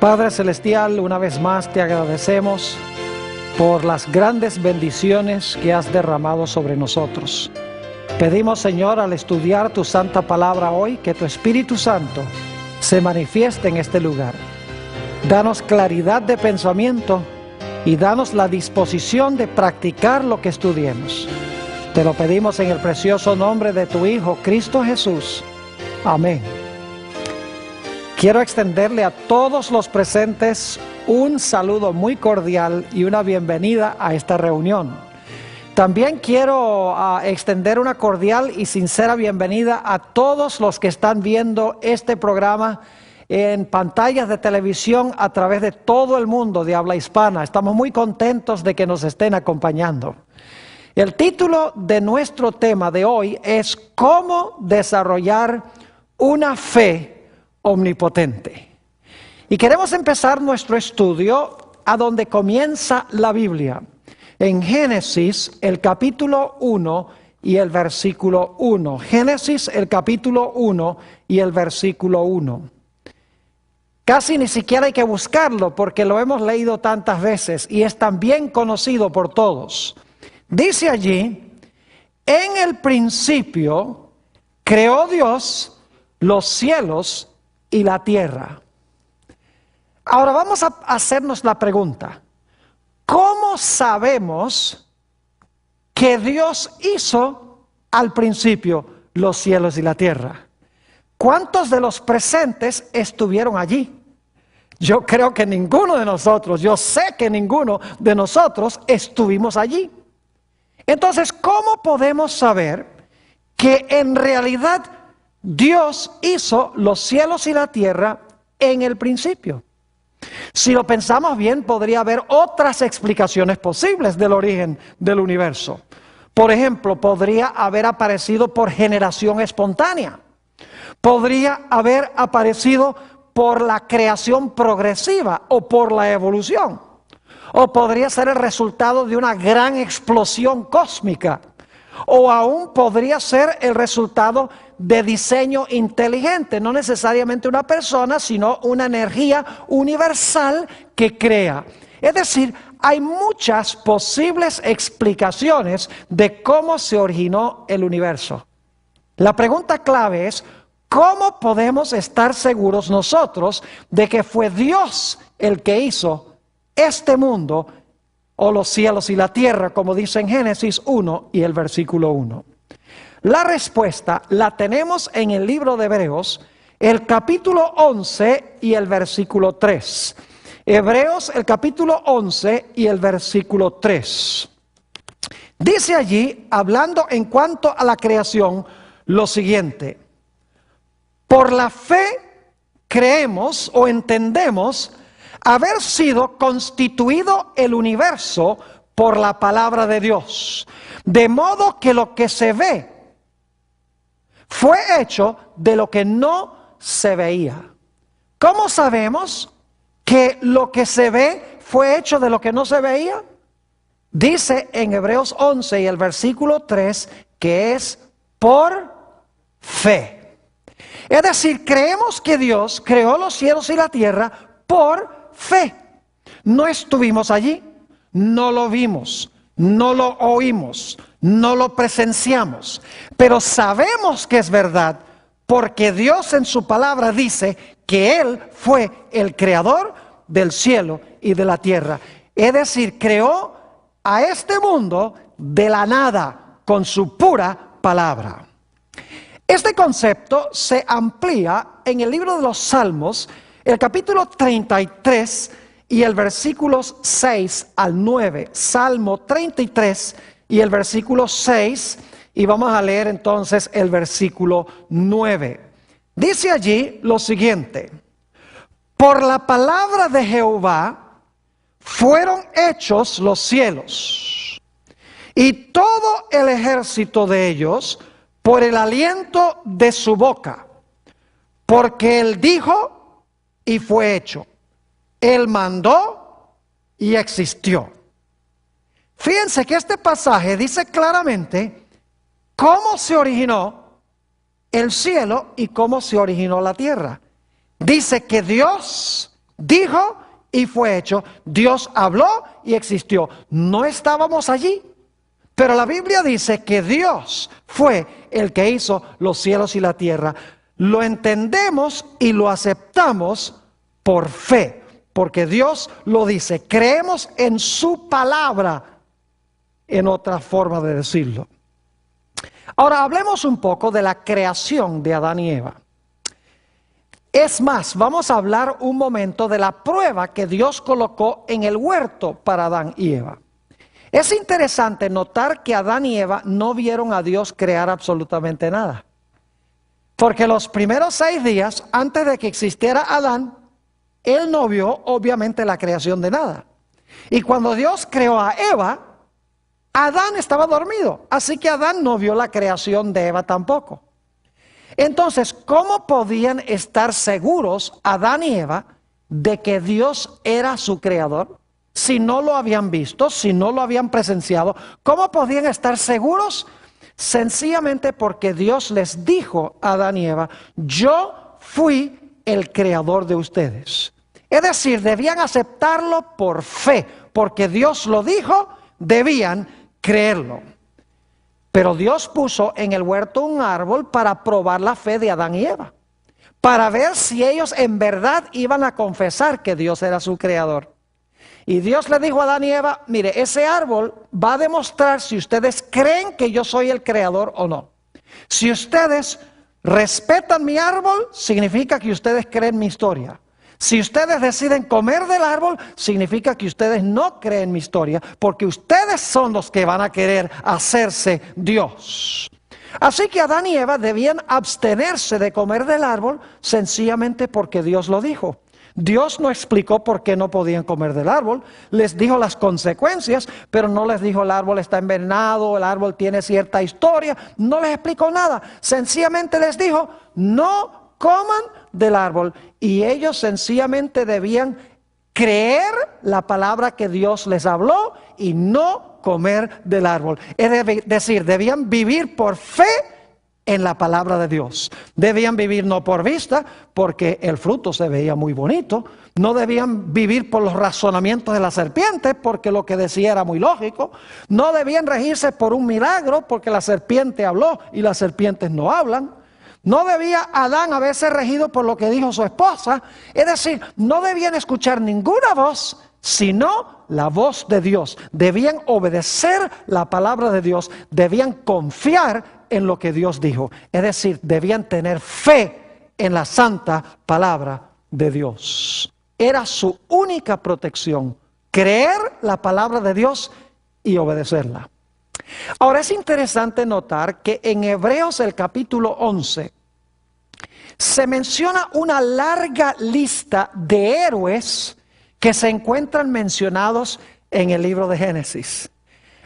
Padre Celestial, una vez más te agradecemos por las grandes bendiciones que has derramado sobre nosotros. Pedimos, Señor, al estudiar tu santa palabra hoy, que tu Espíritu Santo se manifieste en este lugar. Danos claridad de pensamiento y danos la disposición de practicar lo que estudiemos. Te lo pedimos en el precioso nombre de tu Hijo, Cristo Jesús. Amén. Quiero extenderle a todos los presentes un saludo muy cordial y una bienvenida a esta reunión. También quiero extender una cordial y sincera bienvenida a todos los que están viendo este programa en pantallas de televisión a través de todo el mundo de habla hispana. Estamos muy contentos de que nos estén acompañando. El título de nuestro tema de hoy es ¿Cómo desarrollar una fe omnipotente? Y queremos empezar nuestro estudio a donde comienza la Biblia, en Génesis, el capítulo 1 y el versículo 1. Génesis, el capítulo 1 y el versículo 1. Casi ni siquiera hay que buscarlo porque lo hemos leído tantas veces y es tan bien conocido por todos. Dice allí, en el principio creó Dios los cielos y la tierra. Ahora vamos a hacernos la pregunta, ¿cómo sabemos que Dios hizo al principio los cielos y la tierra? ¿Cuántos de los presentes estuvieron allí? Yo creo que ninguno de nosotros, yo sé que ninguno de nosotros estuvimos allí. Entonces, ¿cómo podemos saber que en realidad Dios hizo los cielos y la tierra en el principio? Si lo pensamos bien, podría haber otras explicaciones posibles del origen del universo. Por ejemplo, podría haber aparecido por generación espontánea. Podría haber aparecido por la creación progresiva o por la evolución. O podría ser el resultado de una gran explosión cósmica. O aún podría ser el resultado de diseño inteligente, no necesariamente una persona, sino una energía universal que crea. Es decir, hay muchas posibles explicaciones de cómo se originó el universo. La pregunta clave es, ¿cómo podemos estar seguros nosotros de que fue Dios el que hizo este mundo o los cielos y la tierra, como dice en Génesis 1 y el versículo 1? La respuesta la tenemos en el libro de Hebreos, el capítulo 11 y el versículo 3. Hebreos, el capítulo 11 y el versículo 3. Dice allí, hablando en cuanto a la creación, lo siguiente: por la fe creemos o entendemos haber sido constituido el universo por la palabra de Dios, de modo que lo que se ve fue hecho de lo que no se veía. ¿Cómo sabemos que lo que se ve fue hecho de lo que no se veía? Dice en Hebreos 11 y el versículo 3 que es por fe. Es decir, creemos que Dios creó los cielos y la tierra por fe. No estuvimos allí, no lo vimos, no lo oímos, no lo presenciamos, pero sabemos que es verdad porque Dios en su palabra dice que Él fue el creador del cielo y de la tierra. Es decir, creó a este mundo de la nada con su pura palabra. Este concepto se amplía en el libro de los Salmos, el capítulo 33 y el versículos 6 al 9. Salmo 33 y el versículo 6, y vamos a leer entonces el versículo 9. Dice allí lo siguiente: por la palabra de Jehová fueron hechos los cielos, y todo el ejército de ellos por el aliento de su boca, porque Él dijo y fue hecho, Él mandó y existió. Fíjense que este pasaje dice claramente cómo se originó el cielo y cómo se originó la tierra. Dice que Dios dijo y fue hecho. Dios habló y existió. No estábamos allí, pero la Biblia dice que Dios fue el que hizo los cielos y la tierra. Lo entendemos y lo aceptamos por fe, porque Dios lo dice. Creemos en su palabra, en otra forma de decirlo. Ahora hablemos un poco de la creación de Adán y Eva. Es más, vamos a hablar un momento de la prueba que Dios colocó en el huerto para Adán y Eva. Es interesante notar que Adán y Eva no vieron a Dios crear absolutamente nada. Porque los primeros 6 días, antes de que existiera Adán, él no vio obviamente la creación de nada. Y cuando Dios creó a Eva, Adán estaba dormido. Así que Adán no vio la creación de Eva tampoco. Entonces, ¿cómo podían estar seguros Adán y Eva de que Dios era su creador? Si no lo habían visto, si no lo habían presenciado, ¿cómo podían estar seguros? Sencillamente porque Dios les dijo a Adán y Eva: yo fui el creador de ustedes. Es decir, debían aceptarlo por fe, porque Dios lo dijo, debían creerlo. Pero Dios puso en el huerto un árbol para probar la fe de Adán y Eva, para ver si ellos en verdad iban a confesar que Dios era su creador. Y Dios le dijo a Adán y Eva: mire, ese árbol va a demostrar si ustedes creen que yo soy el creador o no. Si ustedes respetan mi árbol, significa que ustedes creen mi historia. Si ustedes deciden comer del árbol, significa que ustedes no creen mi historia, porque ustedes son los que van a querer hacerse Dios. Así que Adán y Eva debían abstenerse de comer del árbol sencillamente porque Dios lo dijo. Dios no explicó por qué no podían comer del árbol, les dijo las consecuencias, pero no les dijo el árbol está envenenado, el árbol tiene cierta historia, no les explicó nada. Sencillamente les dijo: no coman del árbol. Y ellos sencillamente debían creer la palabra que Dios les habló y no comer del árbol. Es decir, debían vivir por fe en la palabra de Dios. Debían vivir no por vista, porque el fruto se veía muy bonito. No debían vivir por los razonamientos de la serpiente, porque lo que decía era muy lógico. No debían regirse por un milagro, porque la serpiente habló y las serpientes no hablan. No debía Adán haberse regido por lo que dijo su esposa. Es decir, no debían escuchar ninguna voz, sino la voz de Dios. Debían obedecer la palabra de Dios. Debían confiar en lo que Dios dijo. Es decir, debían tener fe en la santa palabra de Dios. Era su única protección: creer la palabra de Dios y obedecerla. Ahora es interesante notar que en Hebreos el capítulo 11 se menciona una larga lista de héroes que se encuentran mencionados en el libro de Génesis.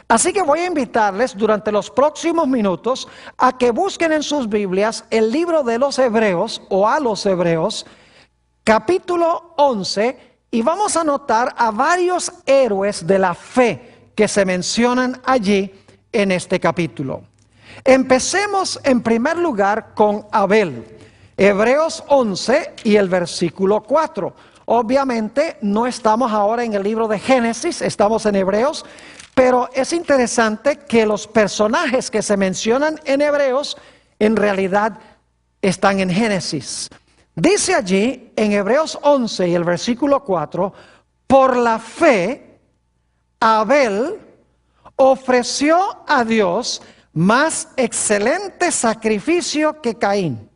Así que voy a invitarles durante los próximos minutos a que busquen en sus Biblias el libro de los Hebreos o a los Hebreos, capítulo 11, y vamos a notar a varios héroes de la fe que se mencionan allí en este capítulo. Empecemos en primer lugar con Abel. Hebreos 11 y el versículo 4. Obviamente no estamos ahora en el libro de Génesis, estamos en Hebreos, pero es interesante que los personajes que se mencionan en Hebreos en realidad están en Génesis. Dice allí en Hebreos 11 y el versículo 4: por la fe Abel ofreció a Dios más excelente sacrificio que Caín,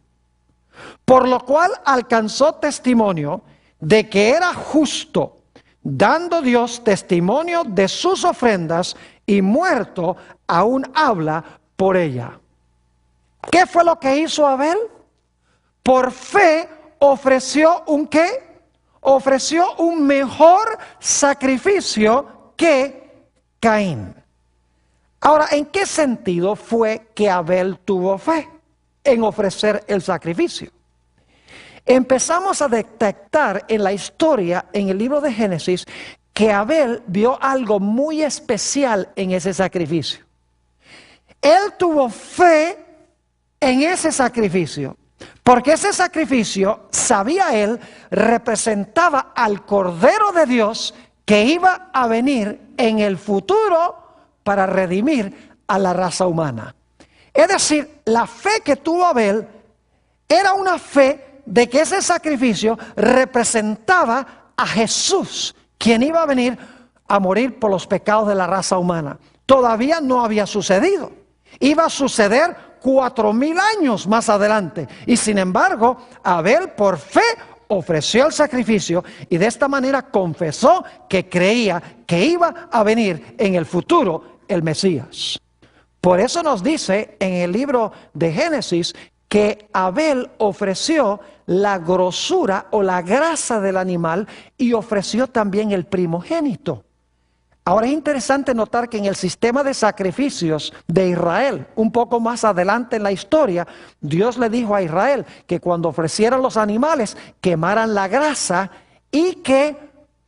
por lo cual alcanzó testimonio de que era justo, dando Dios testimonio de sus ofrendas, y muerto aún habla por ella. ¿Qué fue lo que hizo Abel? Por fe ofreció ¿un qué? Ofreció un mejor sacrificio que Caín. Ahora, ¿en qué sentido fue que Abel tuvo fe en ofrecer el sacrificio? Empezamos a detectar en la historia, en el libro de Génesis, que Abel vio algo muy especial en ese sacrificio. Él tuvo fe en ese sacrificio. Porque ese sacrificio, sabía él, representaba al Cordero de Dios que iba a venir en el futuro para redimir a la raza humana. Es decir, la fe que tuvo Abel era una fe de que ese sacrificio representaba a Jesús, quien iba a venir a morir por los pecados de la raza humana. Todavía no había sucedido. Iba a suceder 4000 años más adelante. Y sin embargo, Abel por fe ofreció el sacrificio y de esta manera confesó que creía que iba a venir en el futuro el Mesías. Por eso nos dice en el libro de Génesis que Abel ofreció la grosura o la grasa del animal y ofreció también el primogénito. Ahora es interesante notar que en el sistema de sacrificios de Israel, un poco más adelante en la historia, Dios le dijo a Israel que cuando ofrecieran los animales, quemaran la grasa y que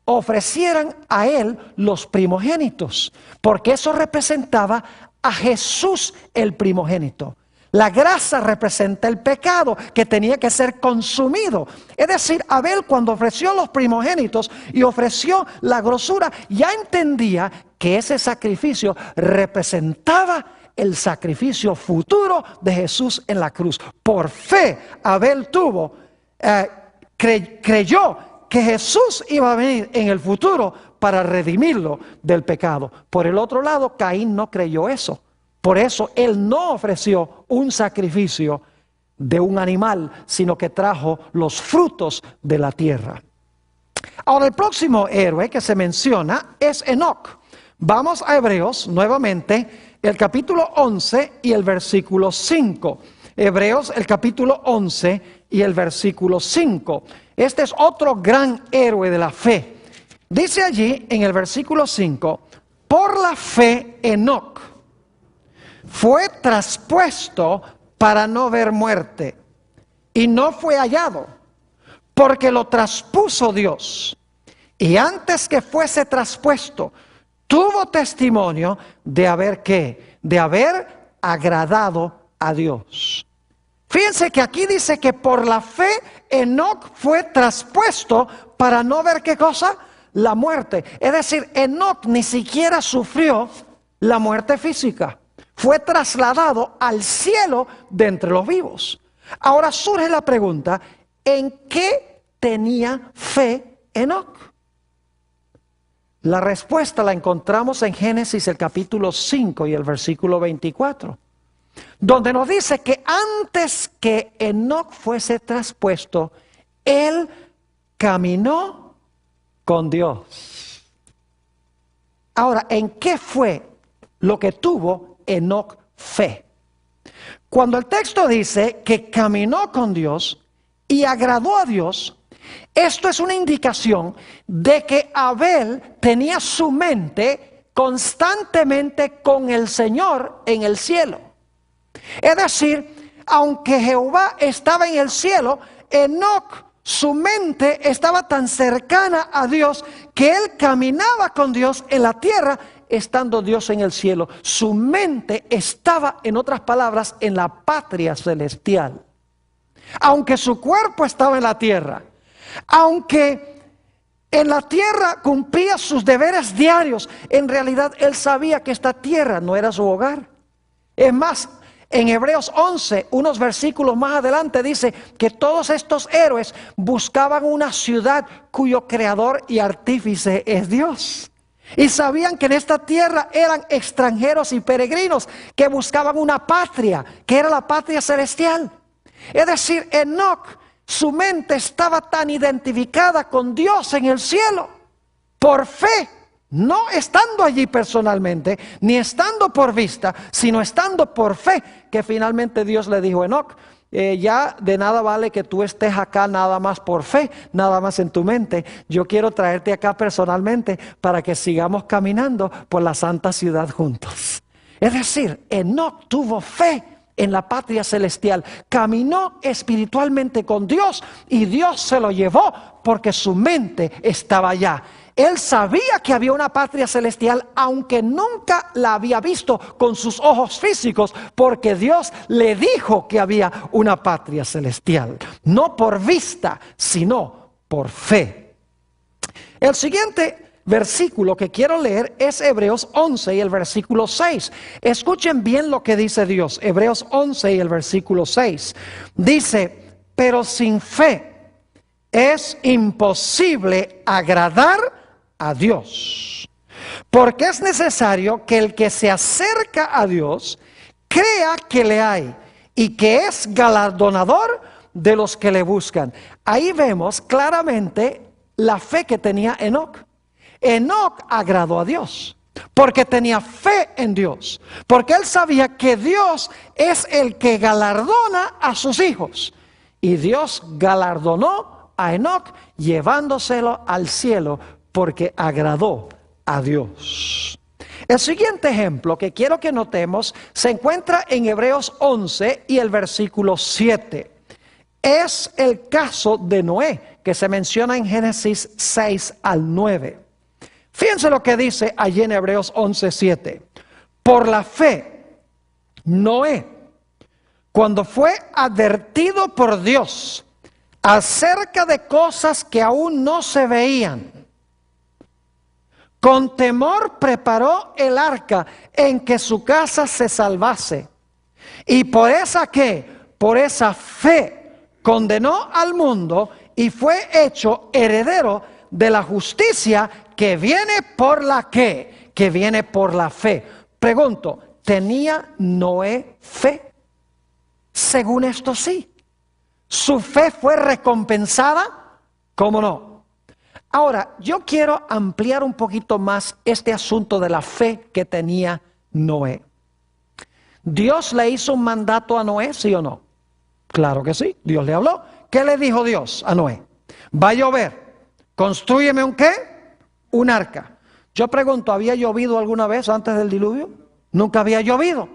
ofrecieran a él los primogénitos, porque eso representaba a Jesús el primogénito. La grasa representa el pecado que tenía que ser consumido. Es decir, Abel cuando ofreció los primogénitos y ofreció la grosura, ya entendía que ese sacrificio representaba el sacrificio futuro de Jesús en la cruz. Por fe, Abel creyó que Jesús iba a venir en el futuro para redimirlo del pecado. Por el otro lado, Caín no creyó eso. Por eso él no ofreció un sacrificio de un animal, sino que trajo los frutos de la tierra. Ahora el próximo héroe que se menciona es Enoc. Vamos a Hebreos nuevamente, el capítulo 11 y el versículo 5. Hebreos el capítulo 11 y el versículo 5. Este es otro gran héroe de la fe. Dice allí en el versículo 5, por la fe Enoc fue traspuesto para no ver muerte, y no fue hallado, porque lo traspuso Dios. Y antes que fuese traspuesto, tuvo testimonio de haber ¿qué? De haber agradado a Dios. Fíjense que aquí dice que por la fe Enoc fue traspuesto para no ver ¿qué cosa? La muerte. Es decir, Enoc ni siquiera sufrió la muerte física. Fue trasladado al cielo de entre los vivos. Ahora surge la pregunta, ¿en qué tenía fe Enoc? La respuesta la encontramos en Génesis el capítulo 5 y el versículo 24, donde nos dice que antes que Enoc fuese traspuesto, él caminó con Dios. Ahora, ¿en qué fue lo que tuvo Enoc fe? Cuando el texto dice que caminó con Dios y agradó a Dios, esto es una indicación de que Abel tenía su mente constantemente con el Señor en el cielo. Es decir, aunque Jehová estaba en el cielo, Enoc, su mente estaba tan cercana a Dios que él caminaba con Dios en la tierra, estando Dios en el cielo. Su mente estaba, en otras palabras, en la patria celestial. Aunque su cuerpo estaba en la tierra, aunque en la tierra cumplía sus deberes diarios, en realidad él sabía que esta tierra no era su hogar. Es más, en Hebreos 11, unos versículos más adelante, dice que todos estos héroes buscaban una ciudad cuyo creador y artífice es Dios. Y sabían que en esta tierra eran extranjeros y peregrinos que buscaban una patria, que era la patria celestial. Es decir, Enoc, su mente estaba tan identificada con Dios en el cielo, por fe, no estando allí personalmente, ni estando por vista, sino estando por fe, que finalmente Dios le dijo a Enoc, ya de nada vale que tú estés acá nada más por fe, nada más en tu mente. Yo quiero traerte acá personalmente para que sigamos caminando por la santa ciudad juntos. Es decir, Enoc tuvo fe en la patria celestial. Caminó espiritualmente con Dios y Dios se lo llevó porque su mente estaba allá. Él sabía que había una patria celestial, aunque nunca la había visto con sus ojos físicos, porque Dios le dijo que había una patria celestial. No por vista, sino por fe. El siguiente versículo que quiero leer es Hebreos 11 y el versículo 6. Escuchen bien lo que dice Dios. Hebreos 11 y el versículo 6. Dice, pero sin fe es imposible agradar a Dios, porque es necesario que el que se acerca a Dios crea que le hay y que es galardonador de los que le buscan. Ahí vemos claramente la fe que tenía Enoc. Enoc agradó a Dios porque tenía fe en Dios, porque él sabía que Dios es el que galardona a sus hijos, y Dios galardonó a Enoc llevándoselo al cielo porque agradó a Dios. El siguiente ejemplo que quiero que notemos se encuentra en Hebreos 11 y el versículo 7. Es el caso de Noé, que se menciona en Génesis 6 al 9. Fíjense lo que dice allí en Hebreos 11, 7. Por la fe, Noé, cuando fue advertido por Dios acerca de cosas que aún no se veían, con temor preparó el arca en que su casa se salvase. Y por esa fe condenó al mundo y fue hecho heredero de la justicia que viene por la ¿qué? Que viene por la fe. Pregunto, ¿tenía Noé fe? Según esto sí. ¿Su fe fue recompensada? ¿Cómo no? Ahora, yo quiero ampliar un poquito más este asunto de la fe que tenía Noé. ¿Dios le hizo un mandato a Noé, sí o no? Claro que sí, Dios le habló. ¿Qué le dijo Dios a Noé? Va a llover, constrúyeme un ¿qué? Un arca. Yo pregunto, ¿había llovido alguna vez antes del diluvio? Nunca había llovido.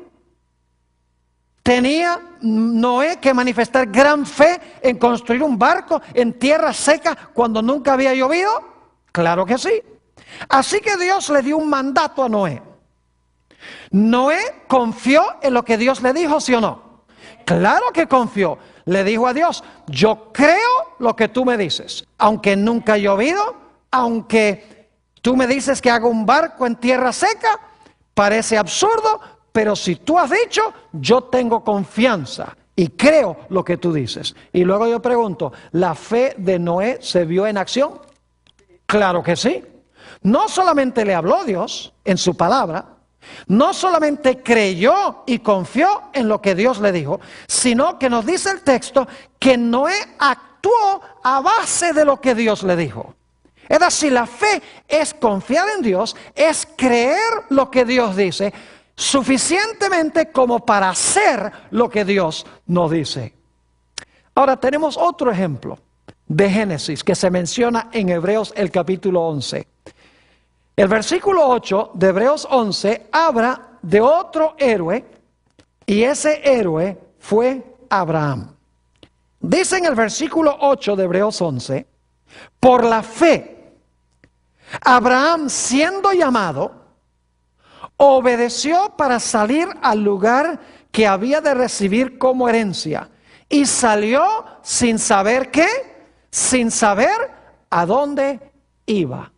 ¿Tenía Noé que manifestar gran fe en construir un barco en tierra seca cuando nunca había llovido? Claro que sí. Así que Dios le dio un mandato a Noé. ¿Noé confió en lo que Dios le dijo, sí o no? Claro que confió. Le dijo a Dios, yo creo lo que tú me dices. Aunque nunca ha llovido, aunque tú me dices que haga un barco en tierra seca, parece absurdo, pero si tú has dicho, yo tengo confianza y creo lo que tú dices. Y luego yo pregunto, ¿la fe de Noé se vio en acción? Claro que sí. No solamente le habló Dios en su palabra, no solamente creyó y confió en lo que Dios le dijo, sino que nos dice el texto que Noé actuó a base de lo que Dios le dijo. Es decir, la fe es confiar en Dios, es creer lo que Dios dice, suficientemente como para hacer lo que Dios nos dice. Ahora tenemos otro ejemplo de Génesis que se menciona en Hebreos el capítulo 11. El versículo 8 de Hebreos 11 habla de otro héroe y ese héroe fue Abraham. Dice en el versículo 8 de Hebreos 11, por la fe, Abraham siendo llamado, obedeció para salir al lugar que había de recibir como herencia. Y salió sin saber qué, sin saber a dónde iba.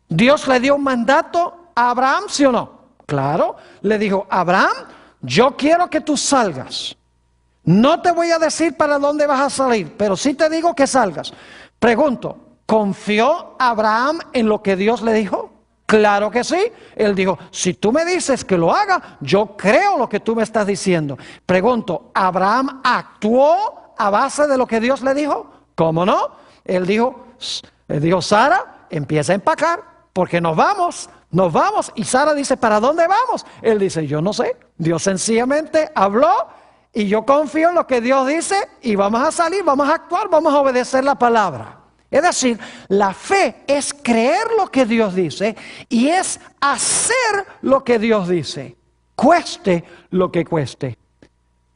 Dios le dio un mandato a Abraham, ¿sí o no? Claro, le dijo, Abraham, yo quiero que tú salgas. No te voy a decir para dónde vas a salir, pero sí te digo que salgas. Pregunto, ¿confió Abraham en lo que Dios le dijo? Claro que sí. Él dijo, si tú me dices que lo haga, yo creo lo que tú me estás diciendo. Pregunto, ¿Abraham actuó a base de lo que Dios le dijo? ¿Cómo no? Él dijo, Sara, empieza a empacar, porque nos vamos. Y Sara dice, ¿para dónde vamos? Él dice, yo no sé. Dios sencillamente habló y yo confío en lo que Dios dice y vamos a salir, vamos a actuar, vamos a obedecer la palabra. Es decir, la fe es creer lo que Dios dice y es hacer lo que Dios dice, cueste lo que cueste.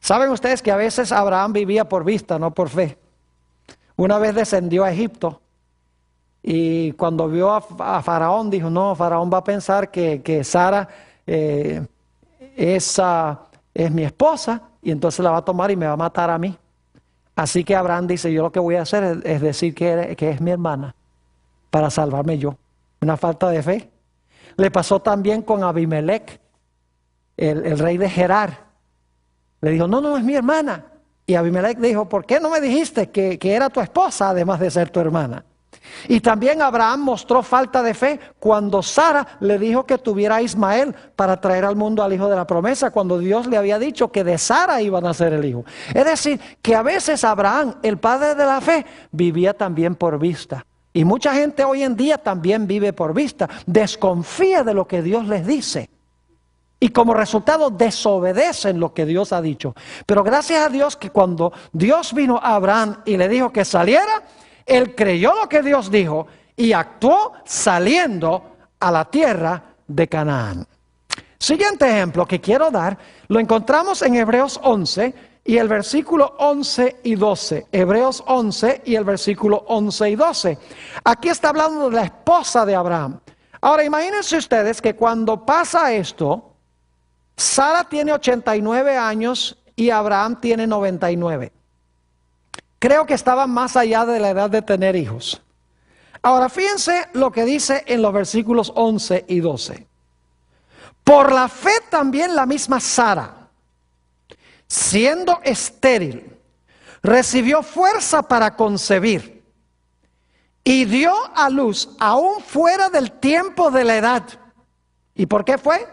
Saben ustedes que a veces Abraham vivía por vista, no por fe. Una vez descendió a Egipto y cuando vio a Faraón dijo, no, Faraón va a pensar que Sara es mi esposa y entonces la va a tomar y me va a matar a mí. Así que Abraham dice, yo lo que voy a hacer es decir que es mi hermana para salvarme yo. Una falta de fe. Le pasó también con Abimelech, el rey de Gerar. Le dijo, no, es mi hermana. Y Abimelech dijo, ¿por qué no me dijiste que era tu esposa además de ser tu hermana? Y también Abraham mostró falta de fe cuando Sara le dijo que tuviera a Ismael para traer al mundo al hijo de la promesa, cuando Dios le había dicho que de Sara iba a nacer el hijo. Es decir, que a veces Abraham, el padre de la fe, vivía también por vista. Y mucha gente hoy en día también vive por vista, desconfía de lo que Dios les dice. Y como resultado desobedecen lo que Dios ha dicho. Pero gracias a Dios que cuando Dios vino a Abraham y le dijo que saliera, él creyó lo que Dios dijo y actuó saliendo a la tierra de Canaán. Siguiente ejemplo que quiero dar, lo encontramos en Hebreos 11 y el versículo 11 y 12. Hebreos 11 y el versículo 11 y 12. Aquí está hablando de la esposa de Abraham. Ahora imagínense ustedes que cuando pasa esto, Sara tiene 89 años y Abraham tiene 99. Creo que estaban más allá de la edad de tener hijos. Ahora fíjense lo que dice en los versículos 11 y 12. Por la fe también la misma Sara, siendo estéril, recibió fuerza para concebir y dio a luz aún fuera del tiempo de la edad. ¿Y por qué fue?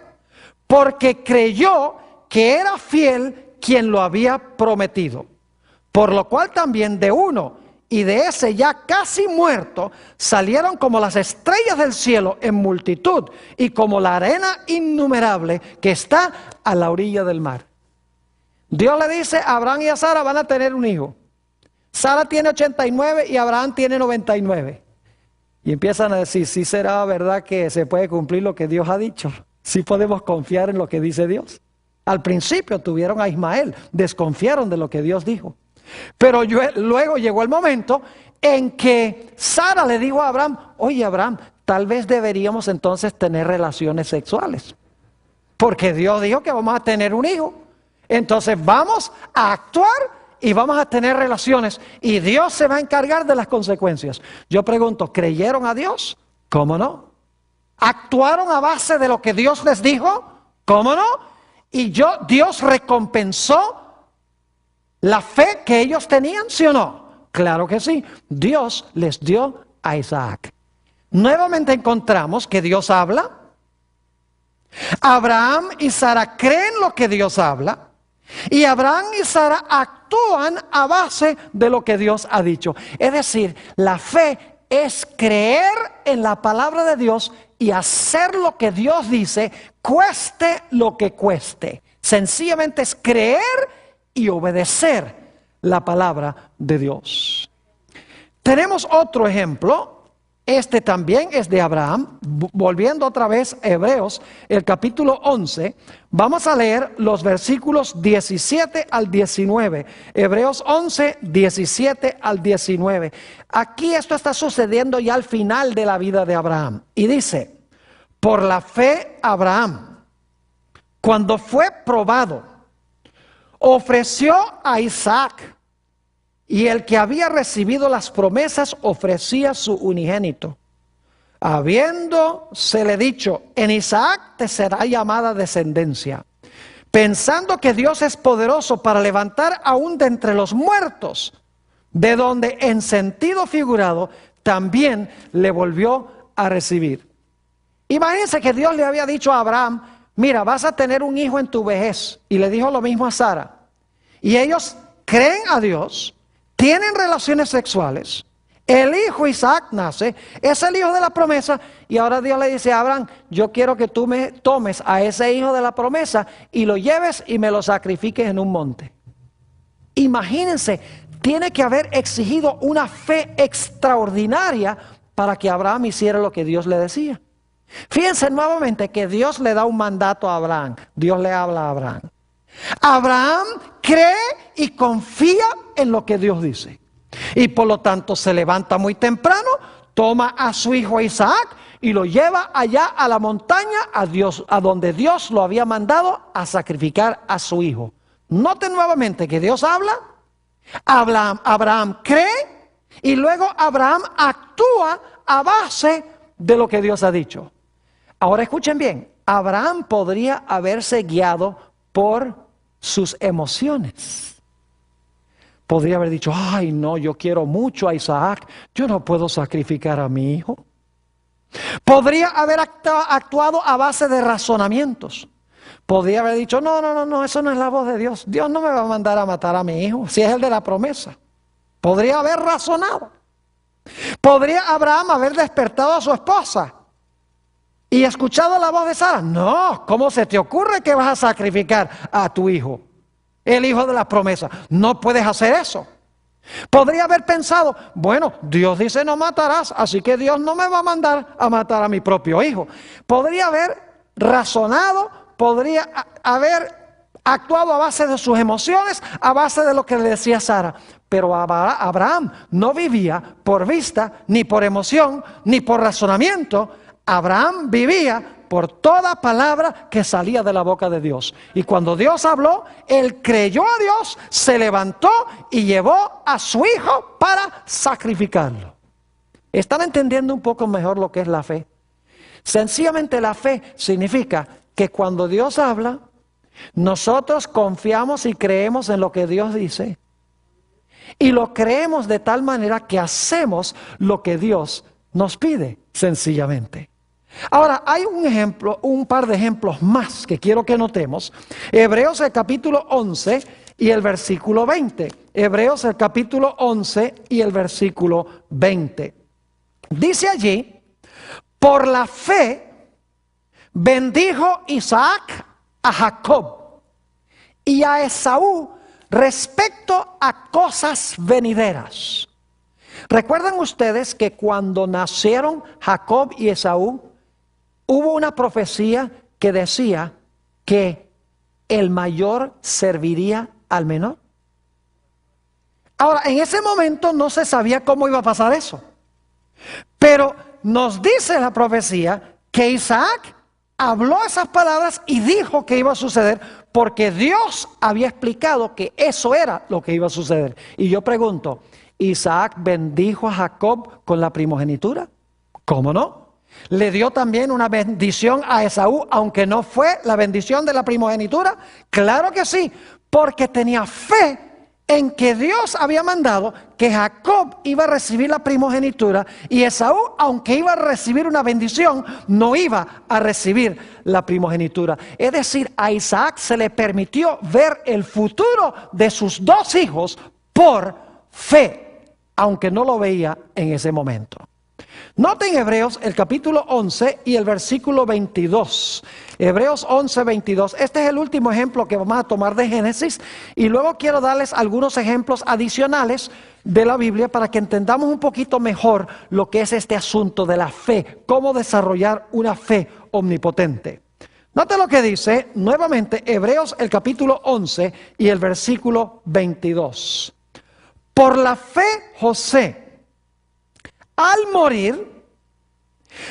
Porque creyó que era fiel quien lo había prometido. Por lo cual también de uno y de ese ya casi muerto salieron como las estrellas del cielo en multitud y como la arena innumerable que está a la orilla del mar. Dios le dice a Abraham y a Sara van a tener un hijo. Sara tiene 89 y Abraham tiene 99. Y empiezan a decir, ¿sí será verdad que se puede cumplir lo que Dios ha dicho? ¿Sí podemos confiar en lo que dice Dios? Al principio tuvieron a Ismael, desconfiaron de lo que Dios dijo. Pero luego llegó el momento en que Sara le dijo a Abraham, oye Abraham, tal vez deberíamos entonces tener relaciones sexuales. Porque Dios dijo que vamos a tener un hijo. Entonces vamos a actuar y vamos a tener relaciones. Y Dios se va a encargar de las consecuencias. Yo pregunto, ¿creyeron a Dios? ¿Cómo no? ¿Actuaron a base de lo que Dios les dijo? ¿Cómo no? Y Dios recompensó la fe que ellos tenían, ¿sí o no? Claro que sí. Dios les dio a Isaac. Nuevamente encontramos que Dios habla. Abraham y Sara creen lo que Dios habla. Y Abraham y Sara actúan a base de lo que Dios ha dicho. Es decir, la fe es creer en la palabra de Dios y hacer lo que Dios dice, cueste lo que cueste. Sencillamente es creer y obedecer la palabra de Dios. Tenemos otro ejemplo. Este también es de Abraham. Volviendo otra vez a Hebreos, el capítulo 11, vamos a leer los versículos 17 al 19. Hebreos 11, 17 al 19. Aquí esto está sucediendo ya al final de la vida de Abraham. Y dice, por la fe Abraham, cuando fue probado, ofreció a Isaac. Y el que había recibido las promesas ofrecía su unigénito, habiéndosele dicho, en Isaac te será llamada descendencia, pensando que Dios es poderoso para levantar aún de entre los muertos, de donde en sentido figurado también le volvió a recibir. Imagínense que Dios le había dicho a Abraham, mira, vas a tener un hijo en tu vejez, y le dijo lo mismo a Sara, y ellos creen a Dios, tienen relaciones sexuales, el hijo Isaac nace, es el hijo de la promesa, y ahora Dios le dice a Abraham, yo quiero que tú me tomes a ese hijo de la promesa y lo lleves y me lo sacrifiques en un monte. Imagínense, tiene que haber exigido una fe extraordinaria para que Abraham hiciera lo que Dios le decía. Fíjense nuevamente que Dios le da un mandato a Abraham, Dios le habla a Abraham. Abraham cree y confía en lo que Dios dice. Y por lo tanto se levanta muy temprano, toma a su hijo Isaac y lo lleva allá a la montaña, a donde Dios lo había mandado a sacrificar a su hijo. Noten nuevamente que Dios habla, Abraham cree y luego Abraham actúa a base de lo que Dios ha dicho. Ahora escuchen bien, Abraham podría haberse guiado por sus emociones. Podría haber dicho, ay no, yo quiero mucho a Isaac, yo no puedo sacrificar a mi hijo. Podría haber actuado a base de razonamientos. Podría haber dicho, no, eso no es la voz de Dios. Dios no me va a mandar a matar a mi hijo, si es el de la promesa. Podría haber razonado. Podría Abraham haber despertado a su esposa y escuchado la voz de Sara. No, ¿cómo se te ocurre que vas a sacrificar a tu hijo? El hijo de la promesa. No puedes hacer eso. Podría haber pensado, bueno, Dios dice no matarás, así que Dios no me va a mandar a matar a mi propio hijo. Podría haber razonado, podría haber actuado a base de sus emociones, a base de lo que le decía Sara. Pero Abraham no vivía por vista, ni por emoción, ni por razonamiento. Abraham vivía por toda palabra que salía de la boca de Dios. Y cuando Dios habló, él creyó a Dios, se levantó y llevó a su hijo para sacrificarlo. ¿Están entendiendo un poco mejor lo que es la fe? Sencillamente la fe significa que cuando Dios habla, nosotros confiamos y creemos en lo que Dios dice. Y lo creemos de tal manera que hacemos lo que Dios nos pide, sencillamente. Ahora, hay un par de ejemplos más que quiero que notemos. Hebreos el capítulo 11 y el versículo 20. Hebreos el capítulo 11 y el versículo 20. Dice allí, por la fe bendijo Isaac a Jacob y a Esaú respecto a cosas venideras. ¿Recuerdan ustedes que cuando nacieron Jacob y Esaú, hubo una profecía que decía que el mayor serviría al menor? Ahora, en ese momento no se sabía cómo iba a pasar eso. Pero nos dice la profecía que Isaac habló esas palabras y dijo que iba a suceder porque Dios había explicado que eso era lo que iba a suceder. Y yo pregunto, ¿Isaac bendijo a Jacob con la primogenitura? ¿Cómo no? ¿Le dio también una bendición a Esaú, aunque no fue la bendición de la primogenitura? Claro que sí, porque tenía fe en que Dios había mandado que Jacob iba a recibir la primogenitura y Esaú, aunque iba a recibir una bendición, no iba a recibir la primogenitura. Es decir, a Isaac se le permitió ver el futuro de sus dos hijos por fe, aunque no lo veía en ese momento. Noten Hebreos el capítulo 11 y el versículo 22. Hebreos 11, 22. Este es el último ejemplo que vamos a tomar de Génesis. Y luego quiero darles algunos ejemplos adicionales de la Biblia para que entendamos un poquito mejor lo que es este asunto de la fe. Cómo desarrollar una fe omnipotente. Noten lo que dice nuevamente Hebreos el capítulo 11 y el versículo 22. Por la fe José, al morir,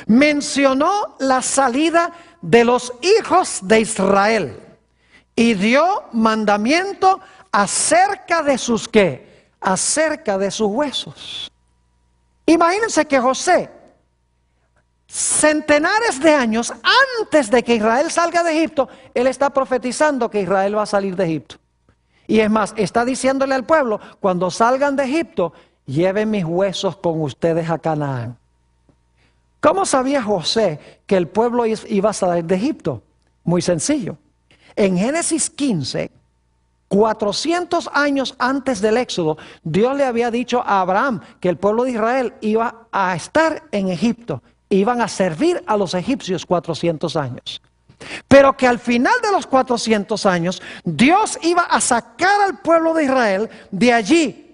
mencionó la salida de los hijos de Israel y dio mandamiento acerca de sus ¿qué? Acerca de sus huesos. Imagínense que José, centenares de años antes de que Israel salga de Egipto, él está profetizando que Israel va a salir de Egipto. Y es más, está diciéndole al pueblo, cuando salgan de Egipto, lleven mis huesos con ustedes a Canaán. ¿Cómo sabía José que el pueblo iba a salir de Egipto? Muy sencillo. En Génesis 15, 400 años antes del Éxodo, Dios le había dicho a Abraham que el pueblo de Israel iba a estar en Egipto. Iban a servir a los egipcios 400 años. Pero que al final de los 400 años, Dios iba a sacar al pueblo de Israel de allí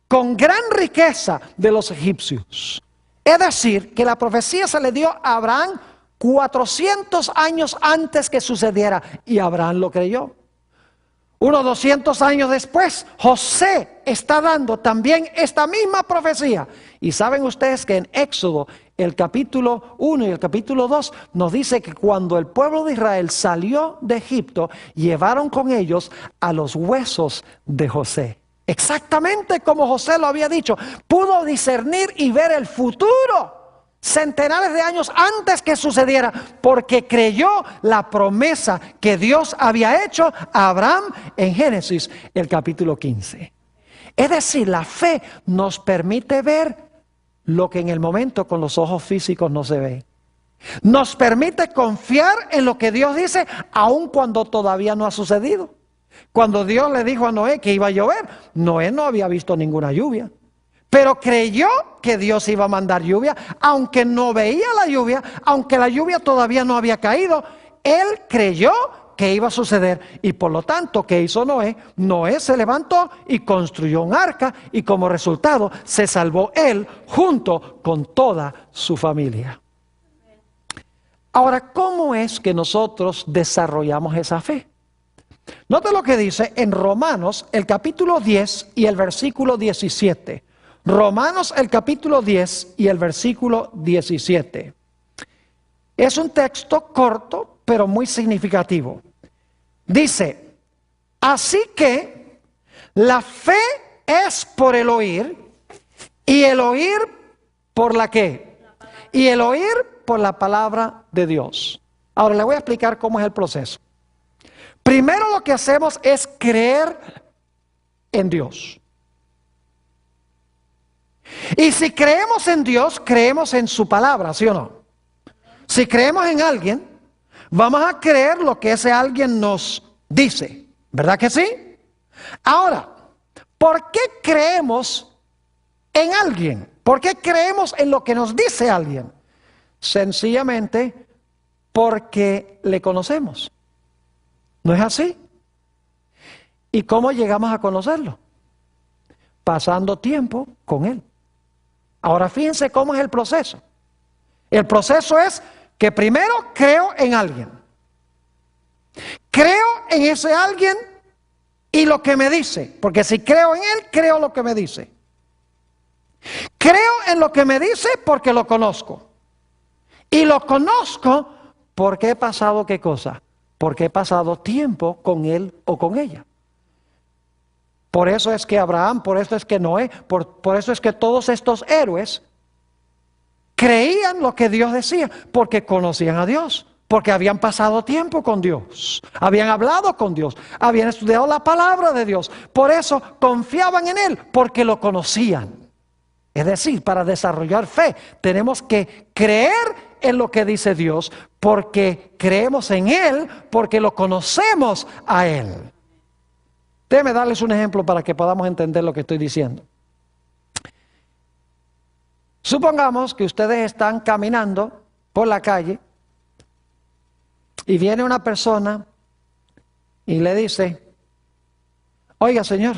con gran riqueza de los egipcios. Es decir, que la profecía se le dio a Abraham 400 años antes que sucediera y Abraham lo creyó. Unos 200 años después, José está dando también esta misma profecía. Y saben ustedes que en Éxodo, el capítulo 1 y el capítulo 2, nos dice que cuando el pueblo de Israel salió de Egipto, llevaron con ellos a los huesos de José. Exactamente como José lo había dicho, pudo discernir y ver el futuro centenares de años antes que sucediera, porque creyó la promesa que Dios había hecho a Abraham en Génesis, el capítulo 15. Es decir, la fe nos permite ver lo que en el momento con los ojos físicos no se ve. Nos permite confiar en lo que Dios dice, aun cuando todavía no ha sucedido. Cuando Dios le dijo a Noé que iba a llover, Noé no había visto ninguna lluvia. Pero creyó que Dios iba a mandar lluvia, aunque no veía la lluvia, aunque la lluvia todavía no había caído. Él creyó que iba a suceder y por lo tanto, ¿qué hizo Noé? Noé se levantó y construyó un arca y como resultado se salvó él junto con toda su familia. Ahora, ¿cómo es que nosotros desarrollamos esa fe? Note lo que dice en Romanos el capítulo 10 y el versículo 17. Romanos el capítulo 10 y el versículo 17. Es un texto corto, pero muy significativo. Dice, así que la fe es por el oír, y el oír por la ¿qué? Y el oír por la palabra de Dios. Ahora le voy a explicar cómo es el proceso. Primero lo que hacemos es creer en Dios. Y si creemos en Dios, creemos en su palabra, ¿sí o no? Si creemos en alguien, vamos a creer lo que ese alguien nos dice, ¿verdad que sí? Ahora, ¿por qué creemos en alguien? ¿Por qué creemos en lo que nos dice alguien? Sencillamente porque le conocemos. ¿No es así? ¿Y cómo llegamos a conocerlo? Pasando tiempo con él. Ahora fíjense cómo es el proceso. El proceso es que primero creo en alguien. Creo en ese alguien y lo que me dice. Porque si creo en él, creo lo que me dice. Creo en lo que me dice porque lo conozco. Y lo conozco porque he pasado ¿qué cosa? Porque he pasado tiempo con él o con ella. Por eso es que Abraham, por eso es que Noé, por eso es que todos estos héroes creían lo que Dios decía, porque conocían a Dios, porque habían pasado tiempo con Dios, habían hablado con Dios, habían estudiado la palabra de Dios, por eso confiaban en Él, porque lo conocían. Es decir, para desarrollar fe tenemos que creer en lo que dice Dios, porque creemos en Él, porque lo conocemos a Él. Déjenme darles un ejemplo para que podamos entender lo que estoy diciendo. Supongamos que ustedes están caminando por la calle y viene una persona y le dice, oiga señor,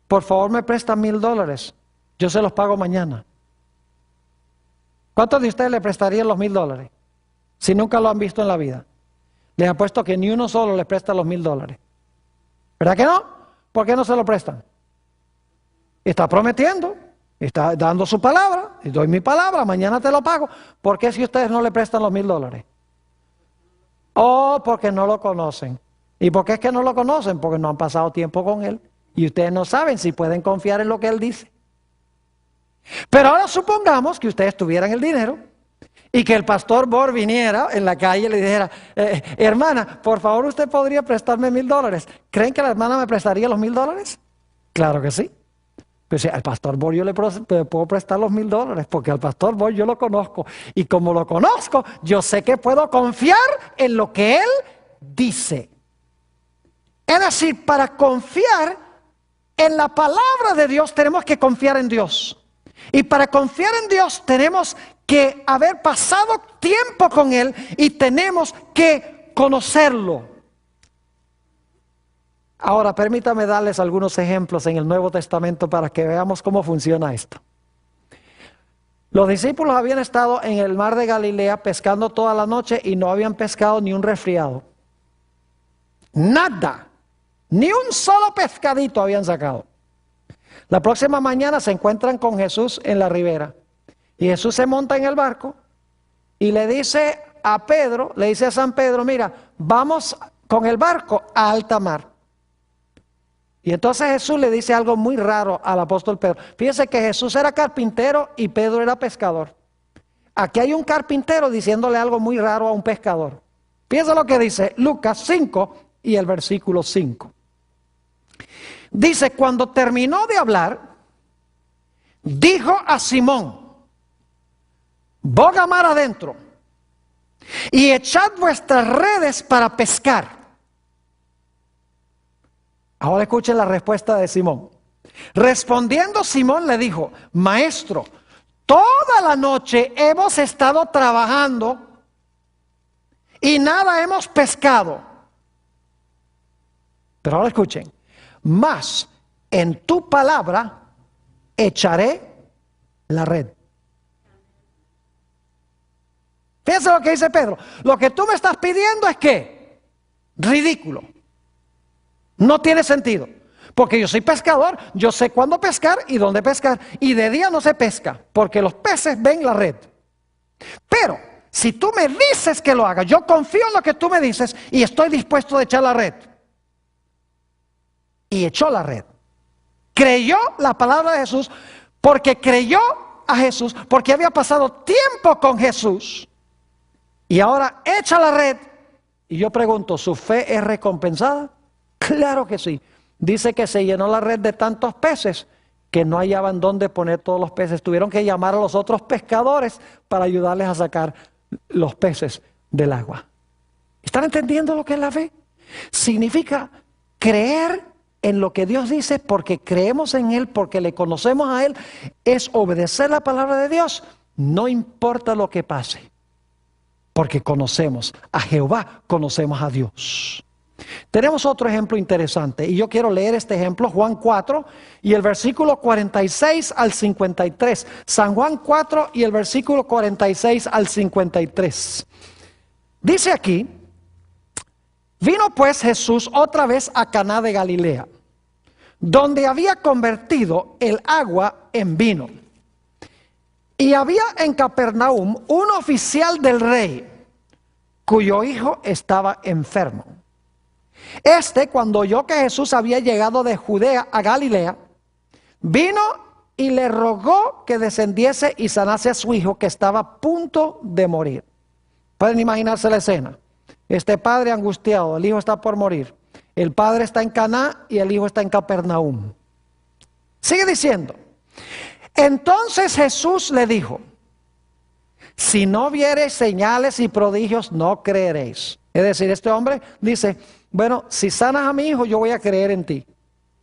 por favor me presta $1,000, yo se los pago mañana. ¿Cuántos de ustedes le prestarían los $1,000 si nunca lo han visto en la vida? Les apuesto que ni uno solo le presta los $1,000. ¿Verdad que no? ¿Por qué no se lo prestan? Está prometiendo, está dando su palabra, y doy mi palabra, mañana te lo pago. ¿Por qué si ustedes no le prestan los $1,000? Oh, porque no lo conocen. ¿Y por qué es que no lo conocen? Porque no han pasado tiempo con él. Y ustedes no saben si pueden confiar en lo que él dice. Pero ahora supongamos que ustedes tuvieran el dinero y que el pastor Bor viniera en la calle y le dijera, hermana, por favor usted podría prestarme $1,000. ¿Creen que la hermana me prestaría los $1,000? Claro que sí. Pues al pastor Bor yo le puedo prestar los $1,000 porque al pastor Bor yo lo conozco. Y como lo conozco, yo sé que puedo confiar en lo que él dice. Es decir, para confiar en la palabra de Dios tenemos que confiar en Dios. Y para confiar en Dios tenemos que haber pasado tiempo con Él y tenemos que conocerlo. Ahora, permítame darles algunos ejemplos en el Nuevo Testamento para que veamos cómo funciona esto. Los discípulos habían estado en el mar de Galilea pescando toda la noche y no habían pescado ni un resfriado. Nada. Ni un solo pescadito habían sacado. La próxima mañana se encuentran con Jesús en la ribera. Y Jesús se monta en el barco y le dice a Pedro, le dice a San Pedro, mira, vamos con el barco a alta mar. Y entonces Jesús le dice algo muy raro al apóstol Pedro. Fíjense que Jesús era carpintero y Pedro era pescador. Aquí hay un carpintero diciéndole algo muy raro a un pescador. Fíjense lo que dice Lucas 5 y el versículo 5. Dice, cuando terminó de hablar, dijo a Simón, boga mar adentro y echad vuestras redes para pescar. Ahora escuchen la respuesta de Simón. Respondiendo Simón le dijo, maestro, toda la noche hemos estado trabajando y nada hemos pescado. Pero ahora escuchen, mas en tu palabra echaré la red. Fíjense lo que dice Pedro. Lo que tú me estás pidiendo es que ridículo. No tiene sentido. Porque yo soy pescador, yo sé cuándo pescar y dónde pescar. Y de día no se pesca, porque los peces ven la red. Pero si tú me dices que lo haga, yo confío en lo que tú me dices y estoy dispuesto a echar la red. Y echó la red. Creyó la palabra de Jesús, porque creyó a Jesús, porque había pasado tiempo con Jesús. Y ahora echa la red. Y yo pregunto, ¿su fe es recompensada? Claro que sí. Dice que se llenó la red de tantos peces que no hallaban dónde poner todos los peces. Tuvieron que llamar a los otros pescadores para ayudarles a sacar los peces del agua. ¿Están entendiendo lo que es la fe? Significa creer en lo que Dios dice porque creemos en Él, porque le conocemos a Él. Es obedecer la palabra de Dios, no importa lo que pase. Porque conocemos a Jehová, conocemos a Dios. Tenemos otro ejemplo interesante y yo quiero leer este ejemplo, Juan 4 y el versículo 46 al 53. San Juan 4 y el versículo 46 al 53. Dice aquí, vino pues Jesús otra vez a Caná de Galilea, donde había convertido el agua en vino. Y había en Capernaum un oficial del rey, cuyo hijo estaba enfermo. Cuando oyó que Jesús había llegado de Judea a Galilea, vino y le rogó que descendiese y sanase a su hijo, que estaba a punto de morir. Pueden imaginarse la escena. Este padre angustiado, el hijo está por morir. El padre está en Caná y el hijo está en Capernaum. Sigue diciendo. Entonces Jesús le dijo, si no viereis señales y prodigios, no creeréis. Es decir, este hombre dice, bueno, si sanas a mi hijo, yo voy a creer en ti.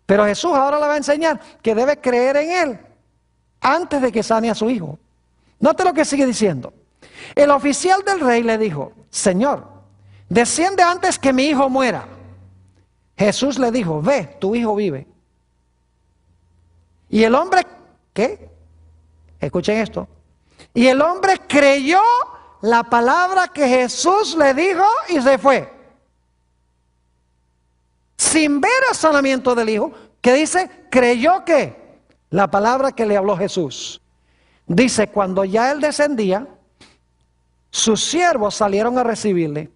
Pero Jesús ahora le va a enseñar que debe creer en él antes de que sane a su hijo. Note lo que sigue diciendo. El oficial del rey le dijo, Señor, desciende antes que mi hijo muera. Jesús le dijo, ve, tu hijo vive. Y el hombre, ¿qué? Escuchen esto. Y el hombre creyó la palabra que Jesús le dijo y se fue. Sin ver el sanamiento del hijo, que dice, creyó que la palabra que le habló Jesús. Dice, cuando ya él descendía, sus siervos salieron a recibirle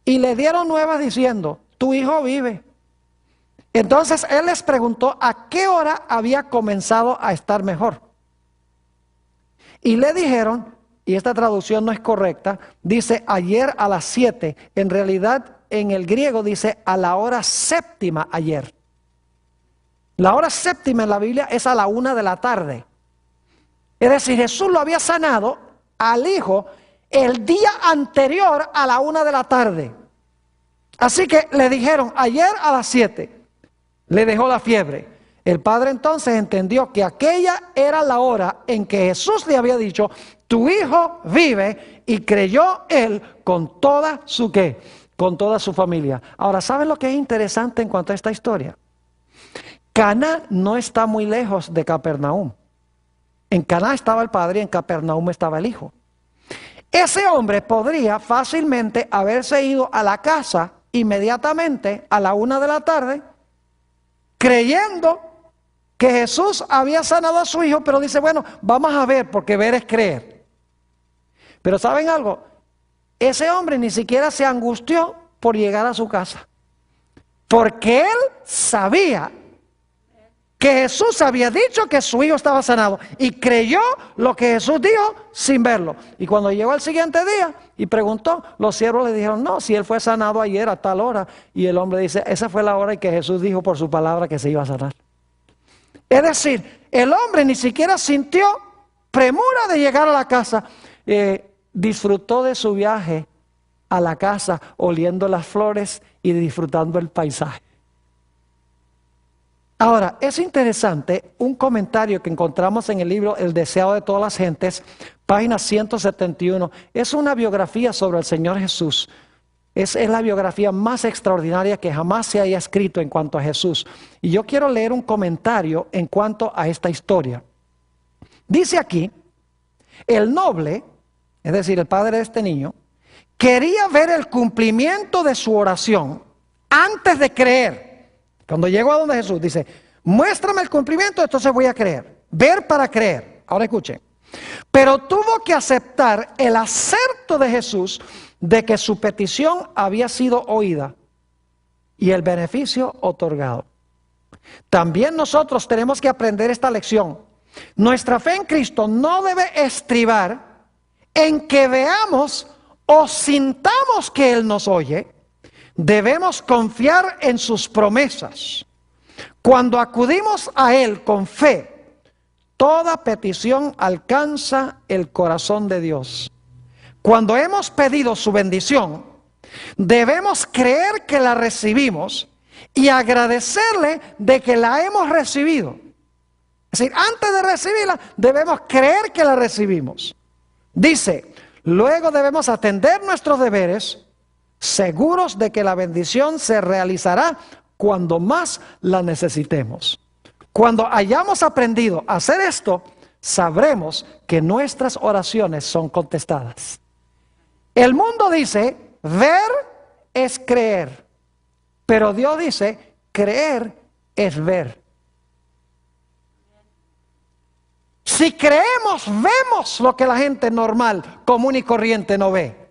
y le dieron nuevas diciendo, tu hijo vive. Entonces él les preguntó a qué hora había comenzado a estar mejor. Y le dijeron, y esta traducción no es correcta, dice ayer a las 7. En realidad en el griego dice a la hora séptima ayer. La hora séptima en la Biblia es a la 1 de la tarde. Es decir, Jesús lo había sanado al hijo el día anterior a la 1 de la tarde. Así que le dijeron ayer a las 7. Le dejó la fiebre. El padre entonces entendió que aquella era la hora en que Jesús le había dicho, tu hijo vive, y creyó él con toda su ¿qué? Con toda su familia. Ahora, ¿saben lo que es interesante en cuanto a esta historia? Caná no está muy lejos de Capernaum. En Caná estaba el padre y en Capernaum estaba el hijo. Ese hombre podría fácilmente haberse ido a la casa inmediatamente a la 1 de la tarde, creyendo que Jesús había sanado a su hijo, pero dice, bueno, vamos a ver, porque ver es creer. Pero ¿saben algo? Ese hombre ni siquiera se angustió por llegar a su casa, porque él sabía que Jesús había dicho que su hijo estaba sanado y creyó lo que Jesús dijo sin verlo. Y cuando llegó el siguiente día y preguntó, los siervos le dijeron, no, si él fue sanado ayer a tal hora. Y el hombre dice, esa fue la hora en que Jesús dijo por su palabra que se iba a sanar. Es decir, el hombre ni siquiera sintió premura de llegar a la casa. Disfrutó de su viaje a la casa oliendo las flores y disfrutando el paisaje. Ahora, es interesante un comentario que encontramos en el libro El deseado de todas las gentes, página 171. Es una biografía sobre el Señor Jesús. Es la biografía más extraordinaria que jamás se haya escrito en cuanto a Jesús. Y yo quiero leer un comentario en cuanto a esta historia. Dice aquí, el noble, es decir, el padre de este niño, quería ver el cumplimiento de su oración antes de creer. Cuando llegó a donde Jesús, dice, muéstrame el cumplimiento, entonces voy a creer. Ver para creer. Ahora escuchen. Pero tuvo que aceptar el acerto de Jesús de que su petición había sido oída y el beneficio otorgado. También nosotros tenemos que aprender esta lección. Nuestra fe en Cristo no debe estribar en que veamos o sintamos que Él nos oye. Debemos confiar en sus promesas. Cuando acudimos a Él con fe, toda petición alcanza el corazón de Dios. Cuando hemos pedido su bendición, debemos creer que la recibimos y agradecerle de que la hemos recibido. Es decir, antes de recibirla, debemos creer que la recibimos. Dice, luego debemos atender nuestros deberes, seguros de que la bendición se realizará cuando más la necesitemos. Cuando hayamos aprendido a hacer esto, sabremos que nuestras oraciones son contestadas. El mundo dice, ver es creer, pero Dios dice, creer es ver. Si creemos, vemos lo que la gente normal, común y corriente no ve.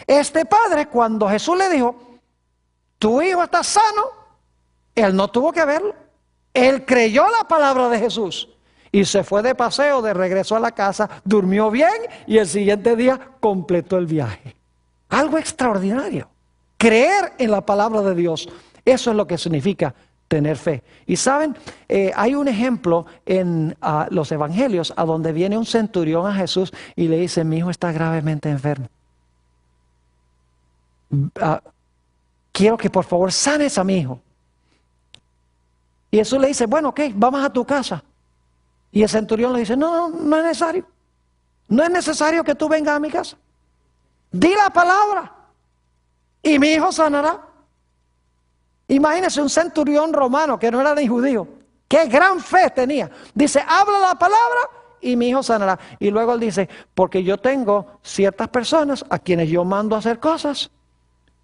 Este padre, cuando Jesús le dijo, tu hijo está sano, él no tuvo que verlo. Él creyó la palabra de Jesús y se fue de paseo, de regreso a la casa, durmió bien y el siguiente día completó el viaje. Algo extraordinario. Creer en la palabra de Dios, eso es lo que significa tener fe. Y saben, hay un ejemplo en los evangelios a donde viene un centurión a Jesús y le dice, mi hijo está gravemente enfermo. Quiero que por favor sanes a mi hijo. Y Jesús le dice, bueno, ok, vamos a tu casa. Y el centurión le dice, no es necesario. No es necesario que tú vengas a mi casa. Di la palabra y mi hijo sanará. Imagínese un centurión romano que no era ni judío. Qué gran fe tenía. Dice, habla la palabra y mi hijo sanará. Y luego él dice, porque yo tengo ciertas personas a quienes yo mando a hacer cosas.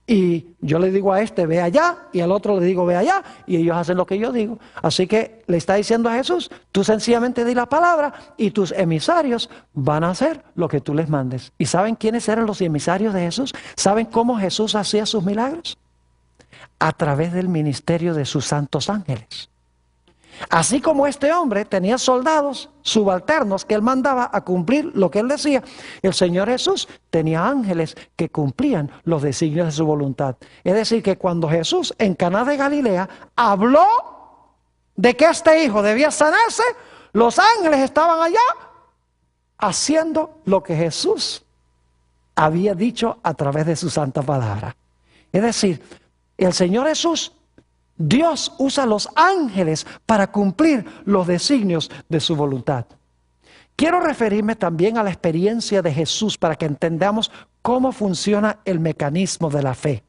Y yo le digo a este, ve allá, y al otro le digo, ve allá, y ellos hacen lo que yo digo. Así que le está diciendo a Jesús, tú sencillamente di la palabra y tus emisarios van a hacer lo que tú les mandes. ¿Y saben quiénes eran los emisarios de Jesús? ¿Saben cómo Jesús hacía sus milagros? A través del ministerio de sus santos ángeles. Así como este hombre tenía soldados subalternos que él mandaba a cumplir lo que él decía, el Señor Jesús tenía ángeles que cumplían los designios de su voluntad. Es decir, que cuando Jesús en Caná de Galilea habló de que este hijo debía sanarse, los ángeles estaban allá haciendo lo que Jesús había dicho a través de su santa palabra. Es decir, el Señor Jesús, Dios usa los ángeles para cumplir los designios de su voluntad. Quiero referirme también a la experiencia de Jesús para que entendamos cómo funciona el mecanismo de la fe.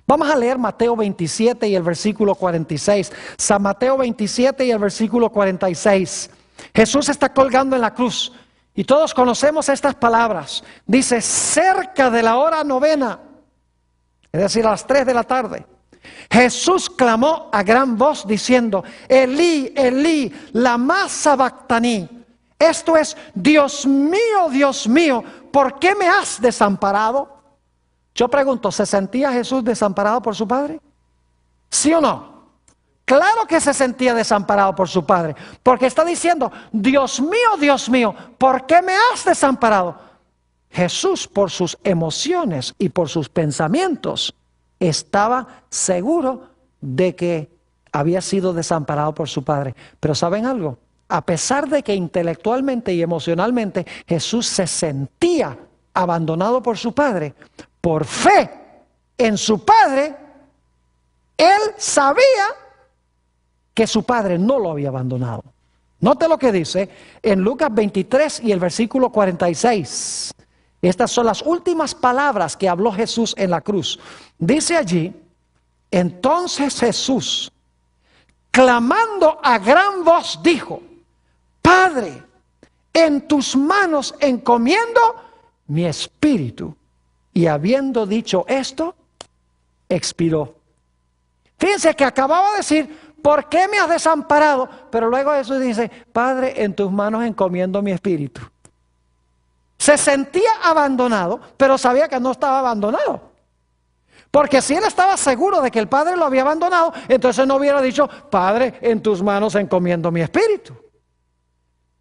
Vamos a leer Mateo 27 y el versículo 46. San Mateo 27 y el versículo 46. Jesús está colgando en la cruz y todos conocemos estas palabras. Dice, cerca de la hora novena, es decir, a las 3 de la tarde, Jesús clamó a gran voz diciendo: Elí, Elí, lama sabactani. Esto es: Dios mío, ¿por qué me has desamparado? Yo pregunto, ¿se sentía Jesús desamparado por su Padre? ¿Sí o no? Claro que se sentía desamparado por su Padre, porque está diciendo: Dios mío, ¿por qué me has desamparado? Jesús, por sus emociones y por sus pensamientos, estaba seguro de que había sido desamparado por su Padre. Pero ¿saben algo? A pesar de que intelectualmente y emocionalmente Jesús se sentía abandonado por su Padre, por fe en su Padre, Él sabía que su Padre no lo había abandonado. Note lo que dice en Lucas 23 y el versículo 46. Estas son las últimas palabras que habló Jesús en la cruz. Dice allí: entonces Jesús, clamando a gran voz, dijo: Padre, en tus manos encomiendo mi espíritu. Y habiendo dicho esto, expiró. Fíjense que acababa de decir: ¿por qué me has desamparado? Pero luego Jesús dice: Padre, en tus manos encomiendo mi espíritu. Se sentía abandonado, pero sabía que no estaba abandonado. Porque si él estaba seguro de que el Padre lo había abandonado, entonces no hubiera dicho: Padre, en tus manos encomiendo mi espíritu.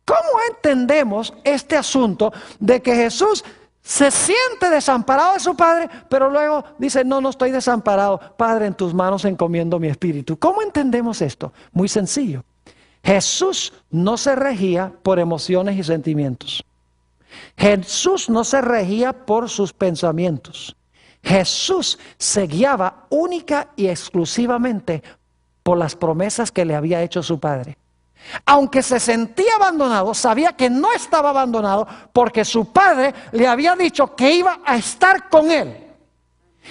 ¿Cómo entendemos este asunto de que Jesús se siente desamparado de su Padre, pero luego dice: no estoy desamparado, Padre, en tus manos encomiendo mi espíritu? ¿Cómo entendemos esto? Muy sencillo. Jesús no se regía por emociones y sentimientos. Jesús no se regía por sus pensamientos. Jesús se guiaba única y exclusivamente por las promesas que le había hecho su Padre. Aunque se sentía abandonado, sabía que no estaba abandonado porque su Padre le había dicho que iba a estar con él.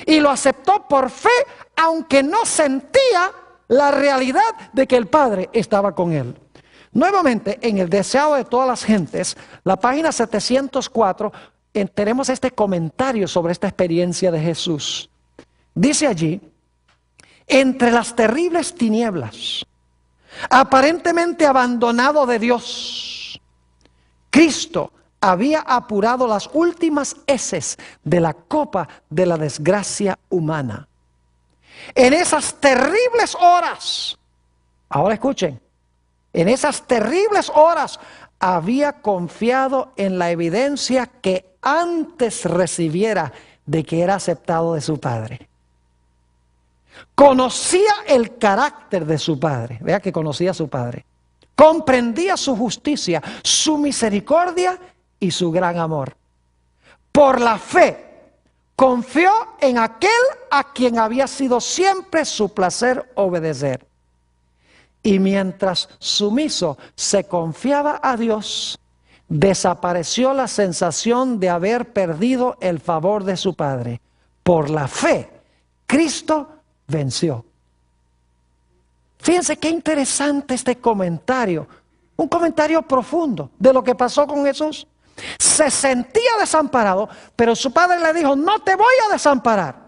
Y lo aceptó por fe, aunque no sentía la realidad de que el Padre estaba con él. Nuevamente, en el deseado de todas las gentes, la página 704, tenemos este comentario sobre esta experiencia de Jesús. Dice allí: entre las terribles tinieblas, aparentemente abandonado de Dios, Cristo había apurado las últimas heces de la copa de la desgracia humana. En esas terribles horas, ahora escuchen, en esas terribles horas había confiado en la evidencia que antes recibiera de que era aceptado de su Padre. Conocía el carácter de su Padre. Vea que conocía a su Padre. Comprendía su justicia, su misericordia y su gran amor. Por la fe, confió en aquel a quien había sido siempre su placer obedecer. Y mientras sumiso se confiaba a Dios, desapareció la sensación de haber perdido el favor de su Padre. Por la fe, Cristo venció. Fíjense qué interesante este comentario. Un comentario profundo de lo que pasó con Jesús. Se sentía desamparado, pero su Padre le dijo: no te voy a desamparar.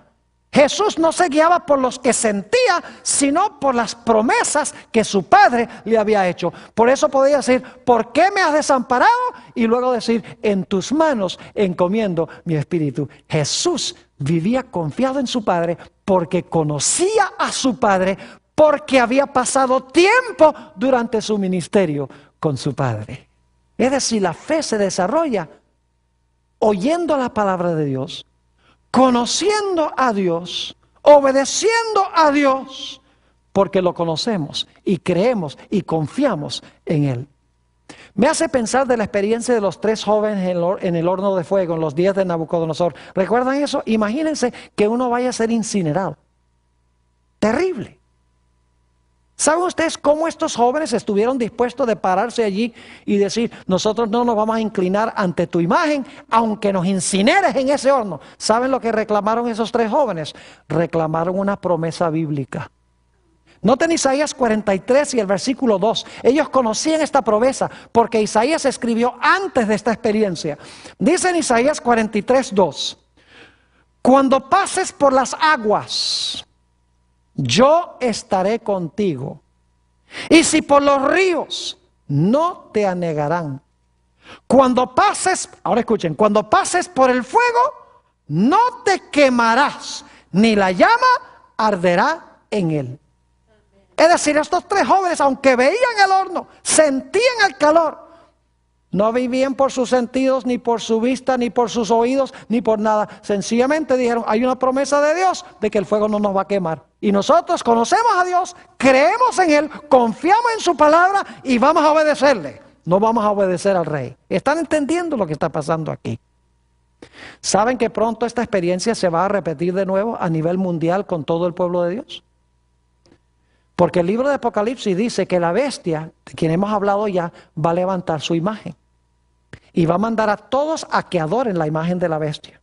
Jesús no se guiaba por los que sentía, sino por las promesas que su Padre le había hecho. Por eso podía decir: ¿por qué me has desamparado? Y luego decir: en tus manos encomiendo mi espíritu. Jesús vivía confiado en su Padre porque conocía a su Padre, porque había pasado tiempo durante su ministerio con su Padre. Es decir, la fe se desarrolla oyendo la palabra de Dios, conociendo a Dios, obedeciendo a Dios, porque lo conocemos y creemos y confiamos en Él. Me hace pensar de la experiencia de los 3 jóvenes en el horno de fuego en los días de Nabucodonosor. ¿Recuerdan eso? Imagínense que uno vaya a ser incinerado. Terrible. ¿Saben ustedes cómo estos jóvenes estuvieron dispuestos de pararse allí y decir: nosotros no nos vamos a inclinar ante tu imagen, aunque nos incineres en ese horno? ¿Saben lo que reclamaron esos 3 jóvenes? Reclamaron una promesa bíblica. Noten Isaías 43 y el versículo 2. Ellos conocían esta promesa porque Isaías escribió antes de esta experiencia. Dice en Isaías 43, 2: Cuando pases por las aguas, yo estaré contigo. Y si por los ríos, no te anegarán. Cuando pases, ahora escuchen, cuando pases por el fuego, no te quemarás, ni la llama arderá en él. Es decir, estos tres jóvenes, aunque veían el horno, sentían el calor, no vivían por sus sentidos, ni por su vista, ni por sus oídos, ni por nada. Sencillamente dijeron, hay una promesa de Dios de que el fuego no nos va a quemar. Y nosotros conocemos a Dios, creemos en Él, confiamos en su palabra y vamos a obedecerle. No vamos a obedecer al rey. ¿Están entendiendo lo que está pasando aquí? ¿Saben que pronto esta experiencia se va a repetir de nuevo a nivel mundial con todo el pueblo de Dios? Porque el libro de Apocalipsis dice que la bestia, de quien hemos hablado ya, va a levantar su imagen. Y va a mandar a todos a que adoren la imagen de la bestia.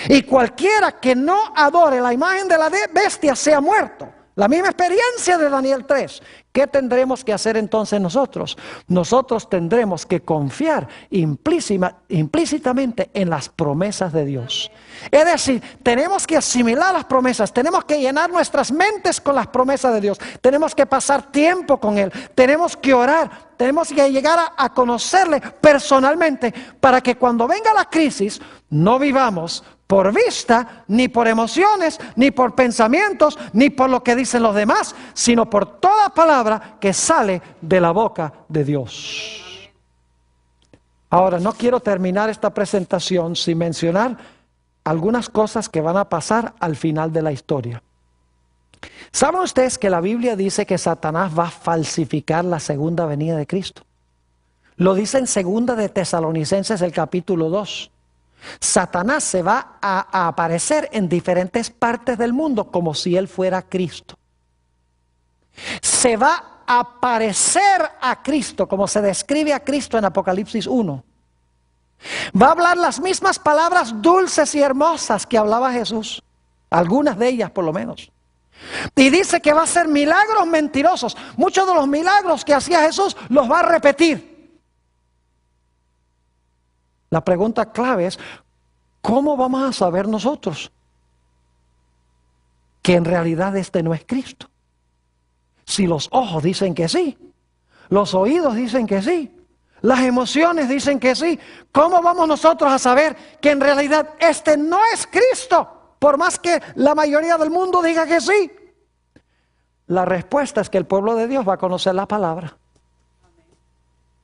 Y cualquiera que no adore la imagen de la bestia sea muerto. La misma experiencia de Daniel 3. ¿Qué tendremos que hacer entonces nosotros? Nosotros tendremos que confiar implícitamente en las promesas de Dios. Es decir, tenemos que asimilar las promesas, tenemos que llenar nuestras mentes con las promesas de Dios, tenemos que pasar tiempo con Él, tenemos que orar, tenemos que llegar a conocerle personalmente para que cuando venga la crisis no vivamos por vista, ni por emociones, ni por pensamientos, ni por lo que dicen los demás, sino por toda palabra que sale de la boca de Dios. Ahora, no quiero terminar esta presentación sin mencionar algunas cosas que van a pasar al final de la historia. ¿Saben ustedes que la Biblia dice que Satanás va a falsificar la segunda venida de Cristo? Lo dice en 2 de Tesalonicenses, el capítulo 2. Satanás se va a aparecer en diferentes partes del mundo como si él fuera Cristo. Se va a parecer a Cristo como se describe a Cristo en Apocalipsis 1. Va a hablar las mismas palabras dulces y hermosas que hablaba Jesús, algunas de ellas por lo menos. Y dice que va a hacer milagros mentirosos. Muchos de los milagros que hacía Jesús los va a repetir. La pregunta clave es, ¿cómo vamos a saber nosotros que en realidad este no es Cristo? Si los ojos dicen que sí, los oídos dicen que sí, las emociones dicen que sí, ¿cómo vamos nosotros a saber que en realidad este no es Cristo? Por más que la mayoría del mundo diga que sí. La respuesta es que el pueblo de Dios va a conocer la palabra.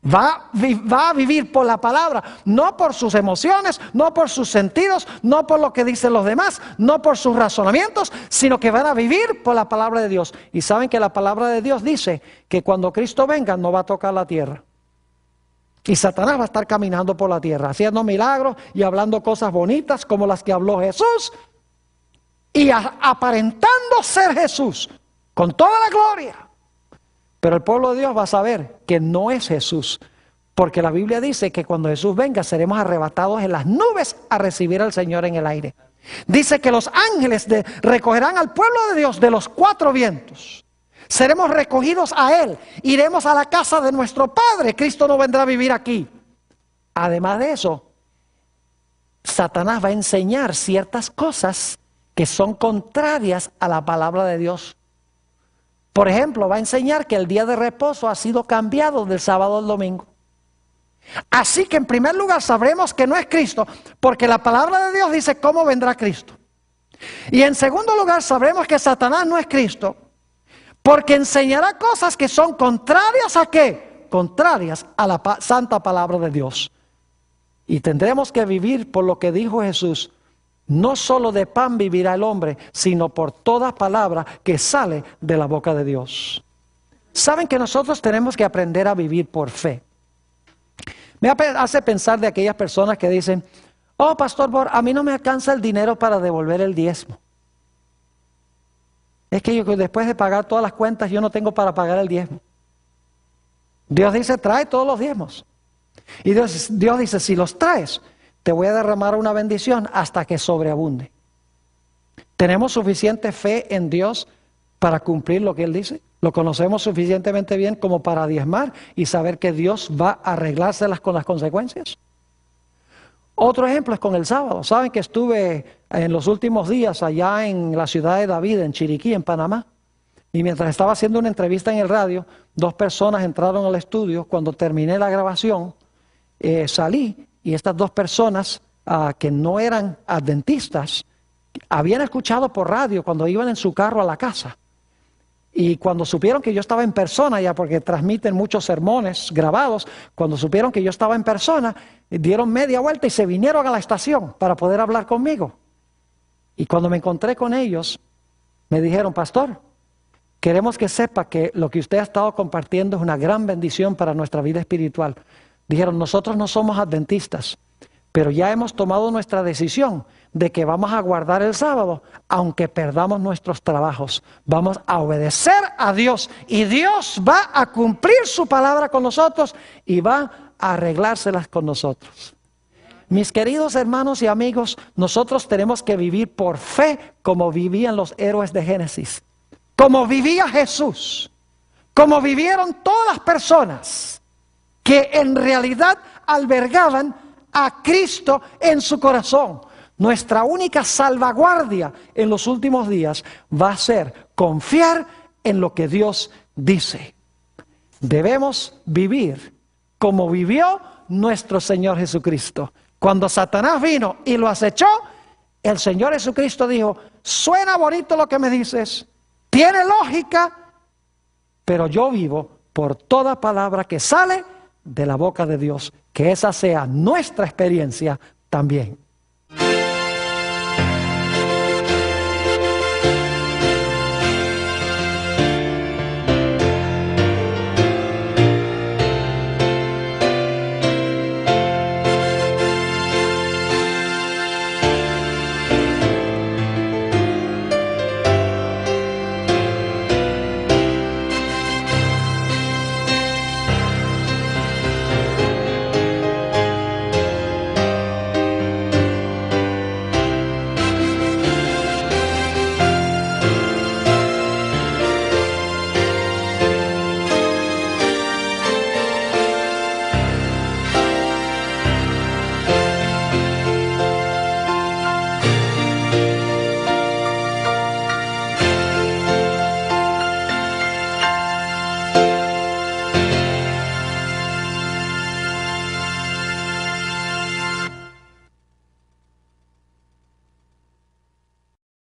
Va a vivir por la palabra, no por sus emociones, no por sus sentidos, no por lo que dicen los demás, no por sus razonamientos, sino que van a vivir por la palabra de Dios. Y saben que la palabra de Dios dice que cuando Cristo venga no va a tocar la tierra. Y Satanás va a estar caminando por la tierra, haciendo milagros y hablando cosas bonitas como las que habló Jesús. Y aparentando ser Jesús, con toda la gloria. Pero el pueblo de Dios va a saber que no es Jesús, porque la Biblia dice que cuando Jesús venga seremos arrebatados en las nubes a recibir al Señor en el aire. Dice que los ángeles recogerán al pueblo de Dios de los 4 vientos. Seremos recogidos a Él, iremos a la casa de nuestro Padre. Cristo no vendrá a vivir aquí. Además de eso, Satanás va a enseñar ciertas cosas que son contrarias a la palabra de Dios. Por ejemplo, va a enseñar que el día de reposo ha sido cambiado del sábado al domingo. Así que en primer lugar sabremos que no es Cristo, porque la palabra de Dios dice cómo vendrá Cristo. Y en segundo lugar sabremos que Satanás no es Cristo, porque enseñará cosas que son contrarias ¿a qué? Contrarias a la santa palabra de Dios. Y tendremos que vivir por lo que dijo Jesús. No solo de pan vivirá el hombre, sino por toda palabra que sale de la boca de Dios. Saben que nosotros tenemos que aprender a vivir por fe. Me hace pensar de aquellas personas que dicen, oh Pastor Bor, a mí no me alcanza el dinero para devolver el diezmo. Es que yo después de pagar todas las cuentas yo no tengo para pagar el diezmo. Dios dice, trae todos los diezmos. Y Dios dice, si los traes, te voy a derramar una bendición hasta que sobreabunde. ¿Tenemos suficiente fe en Dios para cumplir lo que Él dice? ¿Lo conocemos suficientemente bien como para diezmar y saber que Dios va a arreglárselas con las consecuencias? Otro ejemplo es con el sábado. Saben que estuve en los últimos días allá en la ciudad de David, en Chiriquí, en Panamá. Y mientras estaba haciendo una entrevista en el radio, 2 personas entraron al estudio. Cuando terminé la grabación, salí y estas 2 personas que no eran adventistas, habían escuchado por radio cuando iban en su carro a la casa. Y cuando supieron que yo estaba en persona, ya porque transmiten muchos sermones grabados, cuando supieron que yo estaba en persona, dieron media vuelta y se vinieron a la estación para poder hablar conmigo. Y cuando me encontré con ellos, me dijeron: pastor, queremos que sepa que lo que usted ha estado compartiendo es una gran bendición para nuestra vida espiritual. Dijeron: nosotros no somos adventistas, pero ya hemos tomado nuestra decisión de que vamos a guardar el sábado, aunque perdamos nuestros trabajos. Vamos a obedecer a Dios y Dios va a cumplir su palabra con nosotros y va a arreglárselas con nosotros. Mis queridos hermanos y amigos, nosotros tenemos que vivir por fe como vivían los héroes de Génesis, como vivía Jesús, como vivieron todas las personas que en realidad albergaban a Cristo en su corazón. Nuestra única salvaguardia en los últimos días va a ser confiar en lo que Dios dice. Debemos vivir como vivió nuestro Señor Jesucristo. Cuando Satanás vino y lo acechó, el Señor Jesucristo dijo: suena bonito lo que me dices, tiene lógica, pero yo vivo por toda palabra que sale de la boca de Dios. Que esa sea nuestra experiencia también.